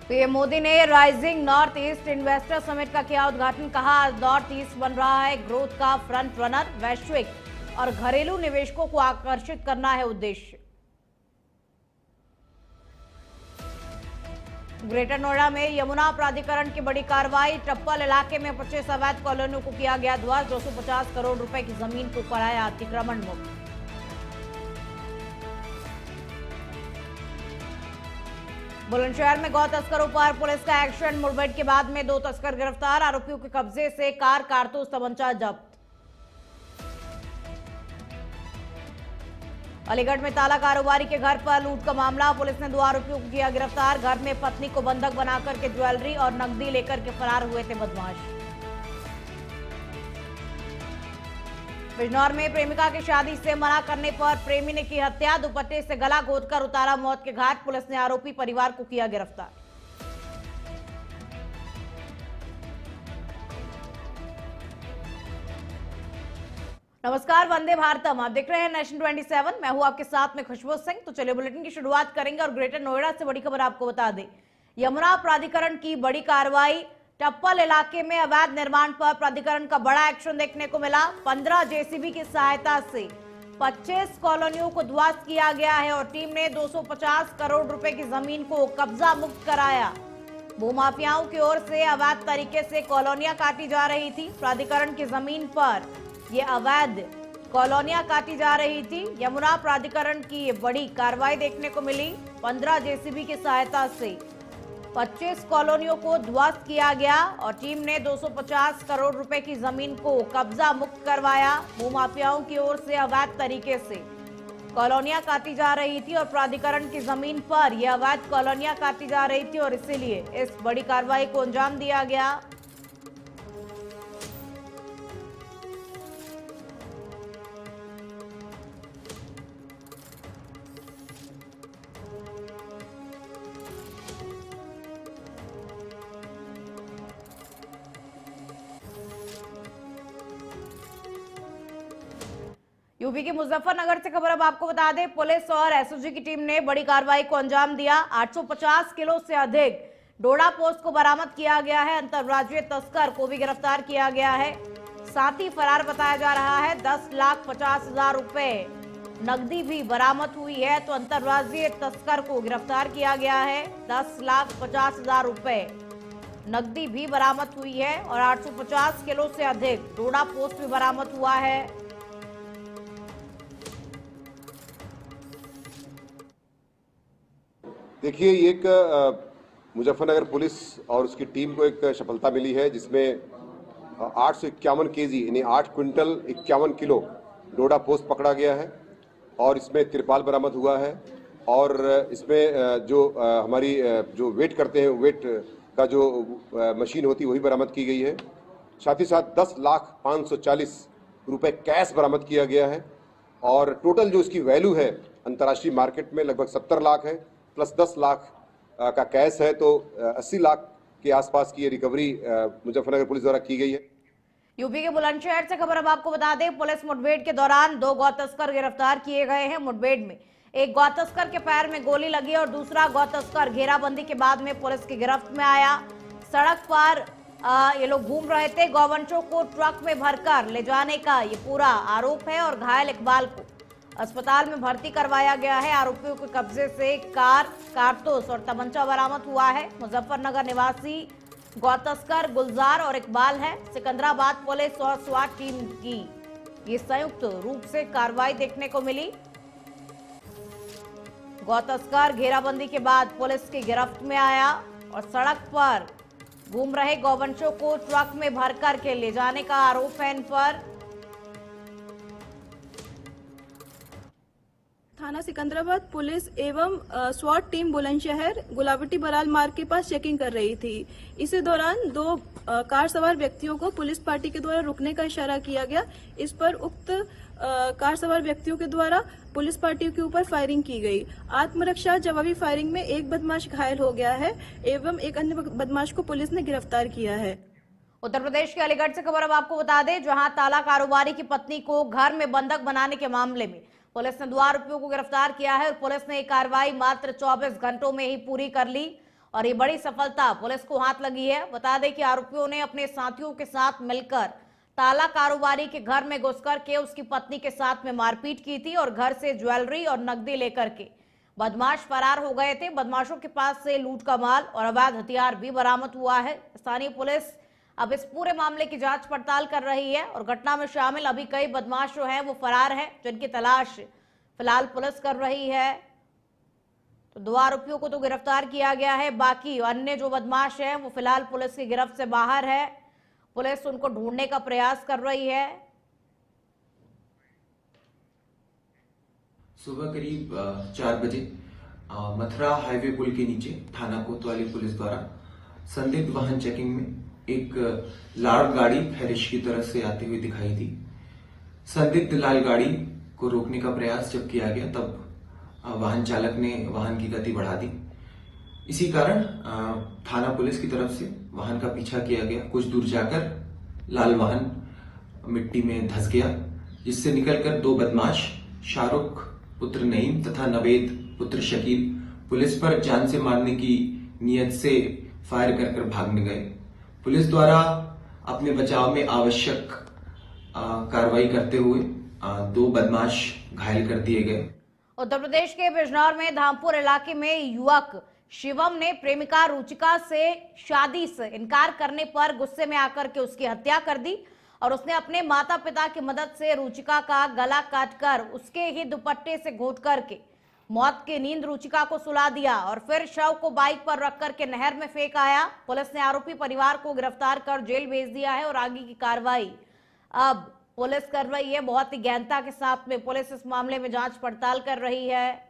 PM Modi ने rising north east investor summit का किया उद्घाटन। कहा नॉर्थ ईस्ट बन रहा है ग्रोथ का फ्रंट रनर, वैश्विक और घरेलू निवेशकों को आकर्षित करना है उद्देश्य। ग्रेटर नोएडा में यमुना प्राधिकरण की बड़ी कार्रवाई। टप्पल इलाके में 25 अवैध कॉलोनियों को किया गया ध्वस्त। 250 करोड़ रुपए की जमीन को कराया अतिक्रमण मुक्त। बुलंदशहर में गौ तस्करों पर पुलिस का एक्शन। मुठभेड़ के बाद में 2 तस्कर गिरफ्तार। आरोपियों के कब्जे से कार, कारतूस, तमंचा जब्त। अलीगढ़ में ताला कारोबारी के घर पर लूट का मामला। पुलिस ने 2 आरोपियों को किया गिरफ्तार। घर में पत्नी को बंधक बनाकर के ज्वेलरी और नकदी लेकर के फरार हुए थे बदमाश। बिजनौर में प्रेमिका की शादी से मना करने पर प्रेमी ने की हत्या। दुपट्टे से गला गोदकर उतारा मौत के घाट। पुलिस ने आरोपी परिवार को किया गिरफ्तार। नमस्कार, वंदे भारतम, आप देख रहे हैं नेशन 27। मैं हूं आपके साथ में खुशबू सिंह। तो चलिए बुलेटिन की शुरुआत करेंगे और ग्रेटर नोएडा से बड़ी खबर आपको बता दें। यमुना प्राधिकरण की बड़ी कार्रवाई। टप्पल इलाके में अवैध निर्माण पर प्राधिकरण का बड़ा एक्शन देखने को मिला। 15 जेसीबी की सहायता से 25 कॉलोनियों को ध्वस्त किया गया है और टीम ने 250 करोड़ रुपए की जमीन को कब्जा मुक्त कराया। भूमाफियाओं की ओर से अवैध तरीके से कॉलोनियां काटी जा रही थी। प्राधिकरण की जमीन पर ये अवैध कॉलोनियां काटी जा रही थी। यमुना प्राधिकरण की ये बड़ी कार्रवाई देखने को मिली। 15 जेसीबी की सहायता से 25 कॉलोनियों को ध्वस्त किया गया और टीम ने 250 करोड़ रुपए की जमीन को कब्जा मुक्त करवाया। भूमाफियाओं की ओर से अवैध तरीके से कॉलोनियां काटी जा रही थी और प्राधिकरण की जमीन पर यह अवैध कॉलोनियां काटी जा रही थी और इसीलिए इस बड़ी कार्रवाई को अंजाम दिया गया। यूपी के मुजफ्फरनगर से खबर अब आपको बता दें। पुलिस और एसओजी की टीम ने बड़ी कार्रवाई को अंजाम दिया। 850 किलो से अधिक डोडा पोस्ट को बरामद किया गया है। अंतर्राज्यीय तस्कर को भी गिरफ्तार किया गया है। साथ ही फरार बताया जा रहा है। 10,50,000 रुपए नकदी भी बरामद हुई है। तो अंतर्राज्यीय तस्कर को गिरफ्तार किया गया है। 10,50,000 रुपए नकदी भी बरामद हुई है और 850 किलो से अधिक डोडा पोस्ट भी बरामद हुआ है। देखिए, ये एक मुजफ्फरनगर पुलिस और उसकी टीम को एक सफलता मिली है जिसमें 851 केजी यानी 8 क्विंटल 51 किलो डोडा पोस्ट पकड़ा गया है और इसमें तिरपाल बरामद हुआ है और इसमें जो हमारी जो वेट करते हैं वेट का जो मशीन होती है वही बरामद की गई है। साथ ही साथ 10,05,40 रुपए कैश बरामद किया गया है और टोटल जो इसकी वैल्यू है अंतर्राष्ट्रीय मार्केट में लगभग 70 लाख है प्लस 10 लाख का कैश है। तो 80 लाख के आसपास की ये रिकवरी मुजफ्फरनगर पुलिस द्वारा की गई है। यूपी के बुलंदशहर से खबर अब आपको बता दें। पुलिस मुठभेड़ के दौरान 2 गौ तस्कर गिरफ्तार किए गए हैं। मुठभेड़ में एक गौ तस्कर के पैर में गोली लगी और दूसरा गौ तस्कर घेराबंदी के बाद में पुलिस की गिरफ्त में आया। सड़क पर ये लोग घूम रहे थे। गौवंशों को ट्रक में भरकर ले जाने का ये पूरा आरोप है और घायल इकबाल को अस्पताल में भर्ती करवाया गया है। आरोपियों के कब्जे से कार, कारतूस और तमंचा बरामद हुआ है। मुजफ्फरनगर निवासी गौ तस्कर गुलजार और इकबाल है। सिकंदराबाद पुलिस और स्वाट टीम की ये संयुक्त रूप से कार्रवाई देखने को मिली। गौ तस्कर घेराबंदी के बाद पुलिस की गिरफ्त में आया और सड़क पर घूम रहे गौवंशों को ट्रक में भरकर के ले जाने का आरोप है इन पर। थाना सिकंदराबाद पुलिस एवं स्वाट टीम बुलंदशहर गुलाबटी बराल मार्ग के पास चेकिंग कर रही थी। इसी दौरान 2 कार सवार व्यक्तियों को पुलिस पार्टी के द्वारा रुकने का इशारा किया गया। इस पर उक्त कार सवार व्यक्तियों के द्वारा पुलिस पार्टी के ऊपर फायरिंग की गई। आत्मरक्षा जवाबी फायरिंग में एक बदमाश घायल हो गया है एवं एक अन्य बदमाश को पुलिस ने गिरफ्तार किया है। उत्तर प्रदेश के अलीगढ़ से खबर अब आपको बता दें, जहां ताला कारोबारी की पत्नी को घर में बंधक बनाने के मामले में पुलिस ने 2 आरोपियों को गिरफ्तार किया है और पुलिस ने ये कार्रवाई मात्र 24 घंटों में ही पूरी कर ली। और ये बड़ी सफलता पुलिस को हाथ लगी है। बता दें कि आरोपियों ने अपने साथियों के साथ मिलकर ताला कारोबारी के घर में घुसकर के उसकी पत्नी के साथ में मारपीट की थी और घर से ज्वेलरी और नकदी लेकर के बदमाश फरार हो गए थे। बदमाशों के पास से लूट का माल और अवैध हथियार भी बरामद हुआ है। स्थानीय पुलिस अब इस पूरे मामले की जांच पड़ताल कर रही है और घटना में शामिल अभी कई बदमाश जो हैं वो फरार हैं, जिनकी तलाश फिलहाल पुलिस कर रही है। तो 2 आरोपियों को तो गिरफ्तार किया गया है, बाकी अन्य जो बदमाश हैं वो फिलहाल पुलिस की गिरफ्त से बाहर है। पुलिस उनको ढूंढने का प्रयास कर रही है। सुबह करीब 4 बजे मथुरा हाईवे पुल के नीचे थाना कोतवाली पुलिस द्वारा संदिग्ध वाहन चेकिंग में एक लाल गाड़ी हैरिश की तरफ से आती हुई दिखाई दी। संदिग्ध लाल गाड़ी को रोकने का प्रयास जब किया गया तब वाहन चालक ने वाहन की गति बढ़ा दी। इसी कारण थाना पुलिस की तरफ से वाहन का पीछा किया गया। कुछ दूर जाकर लाल वाहन मिट्टी में धंस गया, जिससे निकलकर 2 बदमाश शाहरुख पुत्र नईम तथा नवेद पुत्र शकील पुलिस पर जान से मारने की नियत से फायर कर भागने गए। पुलिस द्वारा अपने बचाव में आवश्यक कार्रवाई करते हुए 2 बदमाश घायल कर दिए गए। उत्तर प्रदेश के बिजनौर में धामपुर इलाके में युवक शिवम ने प्रेमिका रुचिका से शादी से इनकार करने पर गुस्से में आकर के उसकी हत्या कर दी और उसने अपने माता पिता की मदद से रुचिका का गला काटकर उसके ही दुपट्टे से घोंट करके मौत की नींद रुचिका को सुला दिया और फिर शव को बाइक पर रख करके नहर में फेंक आया। पुलिस ने आरोपी परिवार को गिरफ्तार कर जेल भेज दिया है और आगे की कार्रवाई अब पुलिस कर रही है। बहुत ही गहनता के साथ में पुलिस इस मामले में जांच पड़ताल कर रही है।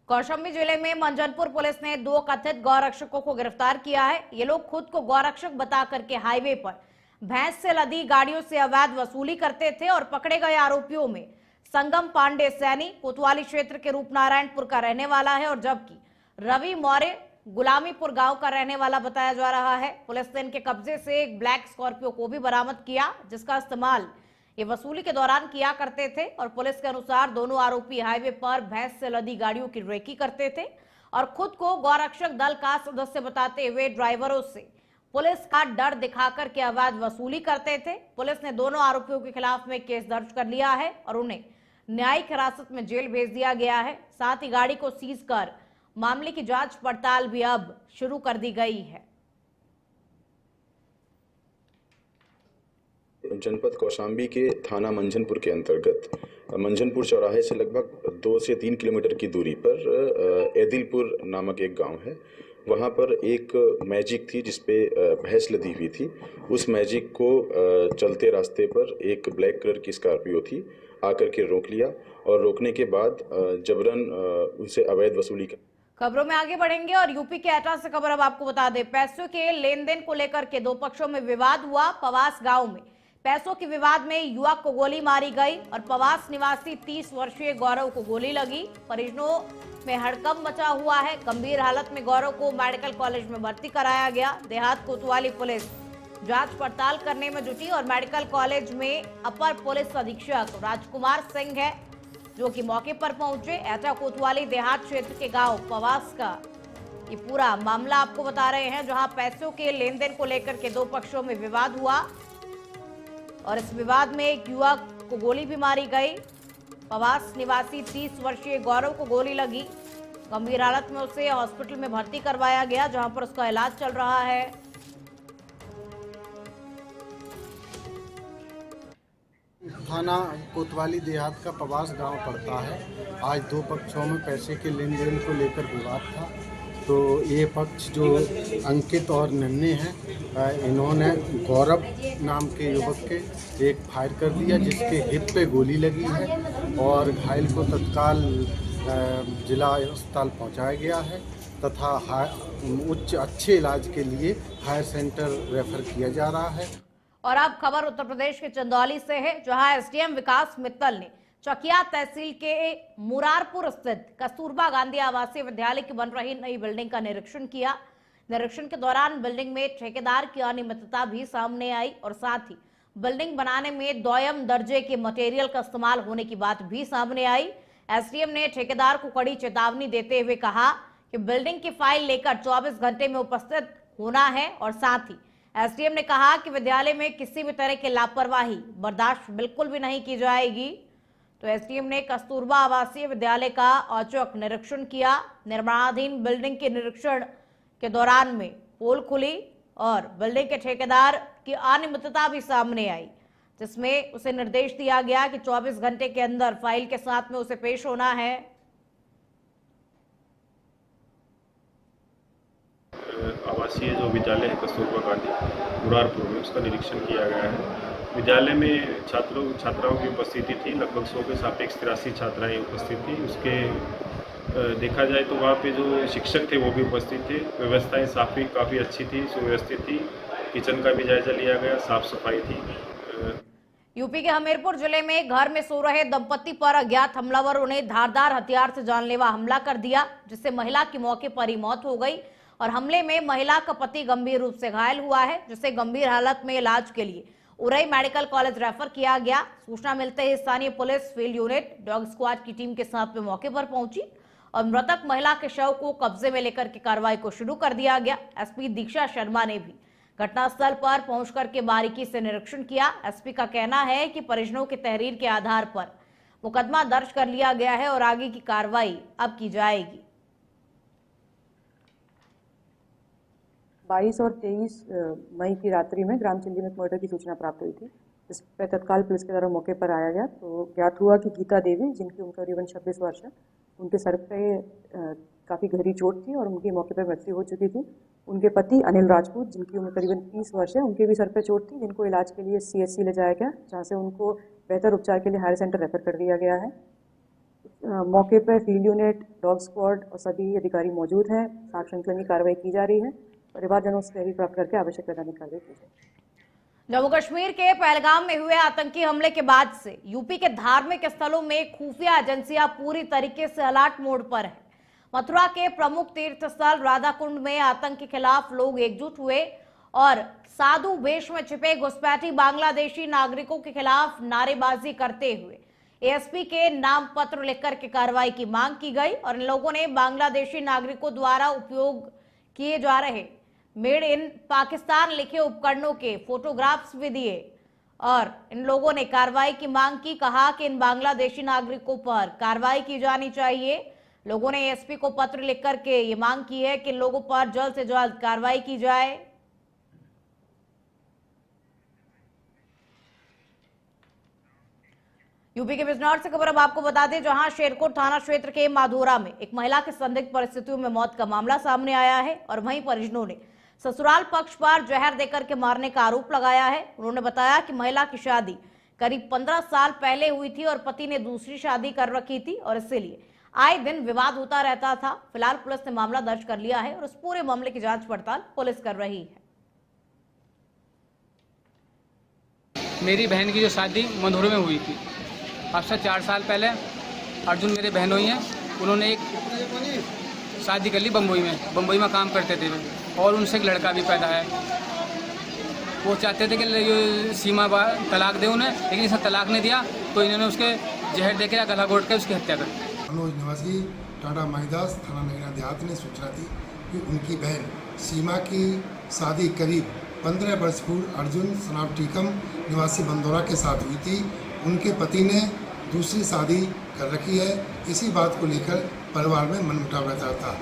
कौशाम्बी जिले में मंजनपुर पुलिस ने 2 कथित गौरक्षकों को गिरफ्तार किया है। ये लोग खुद को गौरक्षक बता करके हाईवे पर भैंस से लदी गाड़ियों से अवैध वसूली करते थे और पकड़े गए आरोपियों में संगम पांडे सैनी कोतवाली क्षेत्र के रूपनारायणपुर का रहने वाला है और जबकि रवि मौर्य गुलामीपुर गांव का रहने वाला बताया जा रहा है। पुलिस ने इनके कब्जे से एक ब्लैक स्कॉर्पियो को भी बरामद किया, जिसका इस्तेमाल ये वसूली के दौरान किया करते थे और पुलिस के अनुसार दोनों आरोपी हाईवे पर भैंस से लदी गाड़ियों की रेकी करते थे और खुद को गौरक्षक दल का सदस्य बताते हुए ड्राइवरों से पुलिस का डर दिखाकर के अवैध वसूली करते थे। पुलिस ने दोनों आरोपियों के खिलाफ में केस दर्ज कर लिया है और उन्हें न्यायिक हिरासत में जेल भेज दिया गया है। साथ ही गाड़ी को सीज कर मामले की जांच पड़ताल भी अब शुरू कर दी गई है। जनपद कौशाम्बी के थाना मंझनपुर के अंतर्गत मंझनपुर चौराहे से लगभग 2 से 3 किलोमीटर की दूरी पर एदिलपुर नामक एक गांव है। वहां पर एक मैजिक थी जिसपे भैंस लदी हुई थी। उस मैजिक को चलते रास्ते पर एक ब्लैक कलर की स्कॉर्पियो थी, आकर के रोक लिया और रोकने के बाद जबरन उनसे अवैध वसूली कर। खबरों में आगे बढ़ेंगे और यूपी के एटा से खबर अब आपको बता दें। पैसों के लेन देन को लेकर के 2 पक्षों में विवाद हुआ। पवास गांव में पैसों के विवाद में युवक को गोली मारी गई और पवास निवासी 30 वर्षीय गौरव को गोली लगी। परिजनों में हड़कंप मचा हुआ है। गंभीर हालत में गौरव को मेडिकल कॉलेज में भर्ती कराया गया। देहात कोतवाली पुलिस जांच पड़ताल करने में जुटी और मेडिकल कॉलेज में अपर पुलिस अधीक्षक राजकुमार सिंह है जो कि मौके पर पहुंचे। एटा कोतवाली देहात क्षेत्र के गांव पवास का ये पूरा मामला आपको बता रहे हैं, जहां पैसों के लेन देन को लेकर के 2 पक्षों में विवाद हुआ और इस विवाद में एक युवक को गोली भी मारी गई। पवास निवासी 30 वर्षीय गौरव को गोली लगी। गंभीर हालत में उसे हॉस्पिटल में भर्ती करवाया गया, जहां पर उसका इलाज चल रहा है। थाना कोतवाली देहात का पवास गांव पड़ता है। आज 2 पक्षों में पैसे के लेन देन को लेकर विवाद था। तो ये पक्ष जो अंकित और नन्हे हैं, इन्होंने गौरव नाम के युवक के एक फायर कर दिया जिसके हिप पे गोली लगी है और घायल को तत्काल जिला अस्पताल पहुंचाया गया है तथा अच्छे इलाज के लिए हायर सेंटर रेफर किया जा रहा है। और अब खबर उत्तर प्रदेश के चंदौली से है, जहां एसडीएम विकास मित्तल ने चकिया तहसील के मुरारपुर स्थित कस्तूरबा गांधी आवासीय विद्यालय की बन रही नई बिल्डिंग का निरीक्षण किया, निरीक्षण के दौरान बिल्डिंग में ठेकेदार की अनियमितता भी सामने आई और साथ ही बिल्डिंग बनाने में दोयम दर्जे के मटेरियल का इस्तेमाल होने की बात भी सामने आई। एसडीएम ने ठेकेदार को कड़ी चेतावनी देते हुए कहा कि बिल्डिंग की फाइल लेकर 24 घंटे में उपस्थित होना है और साथ ही एसडीएम ने कहा कि विद्यालय में किसी भी तरह की लापरवाही बर्दाश्त बिल्कुल भी नहीं की जाएगी। तो एसडीएम ने कस्तूरबा आवासीय विद्यालय का औचक निरीक्षण किया। निर्माणाधीन बिल्डिंग के निरीक्षण के दौरान में पोल खुली और बिल्डिंग के ठेकेदार की अनियमितता भी सामने आई, जिसमें उसे निर्देश दिया गया कि 24 घंटे के अंदर फाइल के साथ में उसे पेश होना है। आवासीय जो विद्यालय है कस्तूरबा गांधी मुरारपुर में, उसका निरीक्षण किया गया है। विद्यालय में छात्राओं की उपस्थिति थी, लगभग 100 के सापेक्ष 83 छात्राएं उपस्थित थी। उसके देखा जाए तो वहाँ पे जो शिक्षक थे वो भी उपस्थित थे। व्यवस्थाएं काफ़ी अच्छी थी, सुव्यवस्थित थी। किचन का भी जायजा लिया गया, साफ सफाई थी। यूपी के हमीरपुर जिले में घर में सो रहे दंपति पर अज्ञात हमलावरों ने धारदार हथियार से जानलेवा हमला कर दिया, जिससे महिला की मौके पर ही मौत हो गई और हमले में महिला का पति गंभीर रूप से घायल हुआ है, जिसे गंभीर हालत में इलाज के लिए उरई मेडिकल कॉलेज रेफर किया गया। सूचना मिलते ही स्थानीय police field unit dog squad की टीम के साथ में मौके पर पहुंची और मृतक महिला के शव को कब्जे में लेकर के कार्रवाई को शुरू कर दिया गया। एसपी दीक्षा शर्मा ने भी घटनास्थल पर पहुंचकर के बारीकी से निरीक्षण किया। एसपी का कहना है कि परिजनों की तहरीर के आधार पर मुकदमा दर्ज कर लिया गया है और आगे की कार्रवाई अब की जाएगी। 22 और 23 मई की रात्रि में ग्राम चिल्ली में मर्डर की सूचना प्राप्त हुई थी, जिस पर तत्काल पुलिस के द्वारा मौके पर आया गया। तो ज्ञात हुआ कि गीता देवी, जिनकी उम्र करीबन 26 वर्ष है, उनके सर पे काफ़ी गहरी चोट थी और उनकी मौके पर मृत्यु हो चुकी थी। उनके पति अनिल राजपूत, जिनकी उम्र करीबन 30 वर्ष है, उनके भी सर पे चोट थी, जिनको इलाज के लिए CHC ले जाया गया, जहाँ से उनको बेहतर उपचार के लिए हायर सेंटर रेफर कर दिया गया है। मौके पर फील्ड यूनिट, डॉग स्क्वाड और सभी अधिकारी मौजूद हैं। साक्ष्य संकलन की कार्रवाई की जा रही है। परिवारजनों से तहरीर प्राप्त करके आवश्यक वैधानिक कार्रवाई की जाए। जम्मू कश्मीर के पहलगाम में हुए आतंकी हमले के बाद से यूपी के धार्मिक स्थलों में खुफिया एजेंसियां पूरी तरीके से अलर्ट मोड पर है। मथुरा के प्रमुख तीर्थ स्थल राधाकुंड में आतंक के खिलाफ लोग एकजुट हुए और साधु वेश में छिपे घुसपैठी बांग्लादेशी नागरिकों के खिलाफ नारेबाजी करते हुए एएसपी के नाम पत्र लिखकर के कार्रवाई की मांग की गई और इन लोगों ने बांग्लादेशी नागरिकों द्वारा उपयोग किए जा रहे मेड इन पाकिस्तान लिखे उपकरणों के फोटोग्राफ्स भी दिए और इन लोगों ने कार्रवाई की मांग की। कहा कि इन बांग्लादेशी नागरिकों पर कार्रवाई की जानी चाहिए। लोगों ने एसपी को पत्र लिख करके ये मांग की है कि इन लोगों पर जल्द से जल्द कार्रवाई की जाए। यूपी के बिजनौर से खबर अब आपको बता दें, जहां शेरकोट थाना क्षेत्र के माधोरा में एक महिला की संदिग्ध परिस्थितियों में मौत का मामला सामने आया है और वहीं परिजनों ने ससुराल पक्ष पर जहर देकर के मारने का आरोप लगाया है। उन्होंने बताया कि महिला की शादी करीब 15 साल पहले हुई थी और पति ने दूसरी शादी कर रखी थी और इसीलिए आए दिन विवाद होता रहता था। फिलहाल पुलिस ने मामला दर्ज कर लिया है और उस पूरे मामले की जांच पड़ताल पुलिस कर रही है। मेरी बहन की जो शादी मंदोर में हुई थी, अब से 4 साल पहले अर्जुन मेरे बहनोई हैं, उन्होंने एक शादी कर ली बम्बई में काम करते थे और उनसे एक लड़का भी पैदा है। वो चाहते थे कि सीमा तलाक दे उन्हें, लेकिन इसने तलाक नहीं दिया तो इन्होंने उसके जहर देकर गला घोट कर उसकी हत्या कर दी। मनोज निवासी टाटा माहीदास थाना नगीना देहात ने सूचना दी कि उनकी बहन सीमा की शादी करीब 15 वर्ष पूर्व अर्जुन सनाब टीकम निवासी बंदौरा के साथ हुई थी। उनके पति ने दूसरी शादी कर रखी है। इसी बात को लेकर परिवार में मनमुटाव रहता था।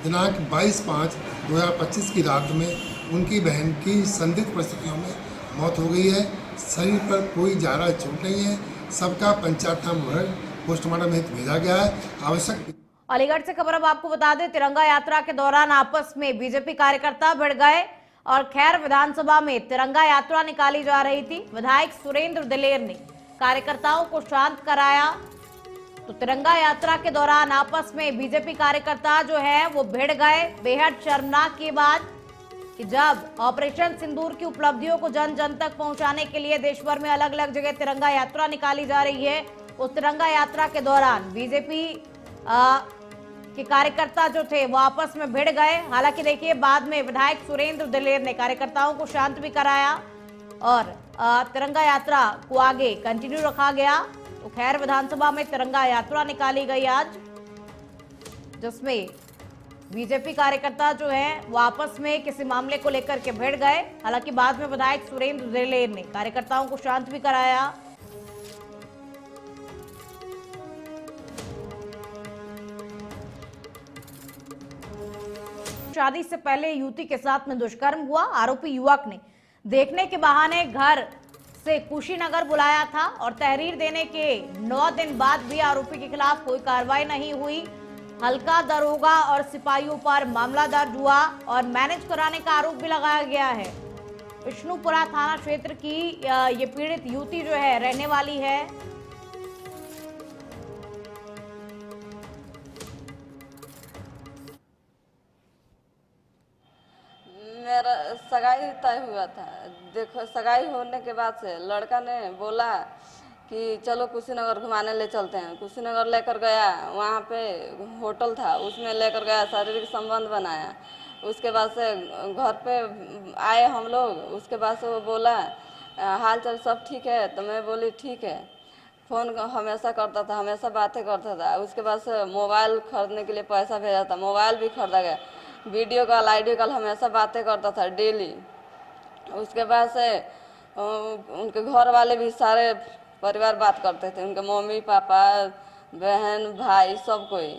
दिनांक 22/5/2025 की रात में उनकी बहन की संदिग्ध परिस्थितियों में मौत हो गई है। शरीर पर कोई जायरा चोट नहीं है। सबका पंचायत मुहर पोस्टमार्टम हेतु भेजा गया है। आवश्यक अलीगढ़ से खबर अब आपको बता दें, तिरंगा यात्रा के दौरान आपस में बीजेपी कार्यकर्ता भिड़ गए और खैर विधानसभा में तिरंगा यात्रा निकाली जा रही थी। विधायक सुरेंद्र दिलेर ने कार्यकर्ताओं को शांत कराया। तो तिरंगा यात्रा के दौरान आपस में बीजेपी कार्यकर्ता जो है वो भिड़ गए। बेहद शर्मनाक की बात कि जब ऑपरेशन सिंदूर की उपलब्धियों को जन जन तक पहुंचाने के लिए देश भर में अलग अलग जगह तिरंगा यात्रा निकाली जा रही है, उस तिरंगा यात्रा के दौरान बीजेपी कि कार्यकर्ता जो थे वो आपस में भिड़ गए। हालांकि देखिए बाद में विधायक सुरेंद्र दिलेर ने कार्यकर्ताओं को शांत भी कराया और तिरंगा यात्रा को आगे कंटिन्यू रखा गया। तो खैर विधानसभा में तिरंगा यात्रा निकाली गई आज, जिसमें बीजेपी कार्यकर्ता जो है वो आपस में किसी मामले को लेकर के भिड़ गए। हालांकि बाद में विधायक सुरेंद्र दिलेर ने कार्यकर्ताओं को शांत भी कराया। शादी से पहले युवती के साथ में दुष्कर्म हुआ। आरोपी युवक ने देखने के बहाने घर से कुशीनगर बुलाया था और तहरीर देने के 9 दिन बाद भी आरोपी के खिलाफ कोई कार्रवाई नहीं हुई। हल्का दरोगा और सिपाहियों पर मामला दर्ज हुआ और मैनेज कराने का आरोप भी लगाया गया है। विष्णुपुरा थाना क्षेत्र की ये पीड़ित युवती जो है रहने वाली है। मेरा सगाई तय हुआ था। देखो सगाई होने के बाद से लड़का ने बोला कि चलो कुशीनगर घुमाने ले चलते हैं। कुशीनगर लेकर गया, वहाँ पे होटल था, उसमें लेकर गया, शारीरिक संबंध बनाया। उसके बाद से घर पे आए हम लोग। उसके बाद से वो बोला हाल चाल सब ठीक है, तो मैं बोली ठीक है। फ़ोन हमेशा करता था, हमेशा बातें करता था। उसके बाद से मोबाइल खरीदने के लिए पैसा भेजा था, मोबाइल भी खरीदा गया। वीडियो कॉल ऑडियो कॉल हमेशा बातें करता था डेली। उसके बाद से उनके घर वाले भी सारे परिवार बात करते थे, उनके मम्मी पापा बहन भाई सब कोई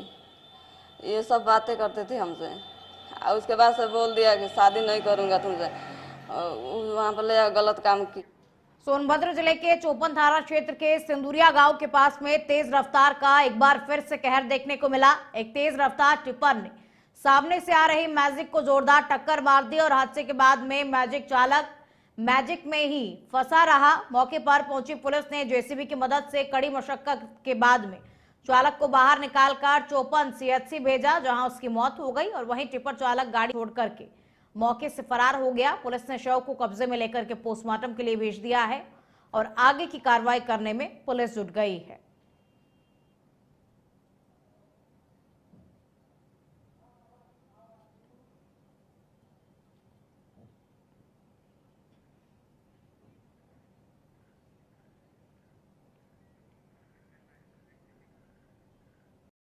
ये सब बातें करते थे हमसे। उसके बाद से बोल दिया कि शादी नहीं करूँगा तुमसे। वहाँ पर ले गलत काम की। सोनभद्र जिले के चौपन थाना क्षेत्र के सिंदुरिया गांव के पास में तेज रफ्तार का एक बार फिर से कहर देखने को मिला। एक तेज रफ्तार टिप्पर ने सामने से आ रही मैजिक को जोरदार टक्कर मार दी और हादसे के बाद में मैजिक चालक मैजिक में ही फंसा रहा। मौके पर पहुंची पुलिस ने जेसीबी की मदद से कड़ी मशक्कत के बाद में चालक को बाहर निकालकर चौपन सीएचसी भेजा, जहां उसकी मौत हो गई और वहीं टिप्पर चालक गाड़ी छोड़ करके मौके से फरार हो गया। पुलिस ने शव को कब्जे में लेकर के पोस्टमार्टम के लिए भेज दिया है और आगे की कार्रवाई करने में पुलिस जुट गई है।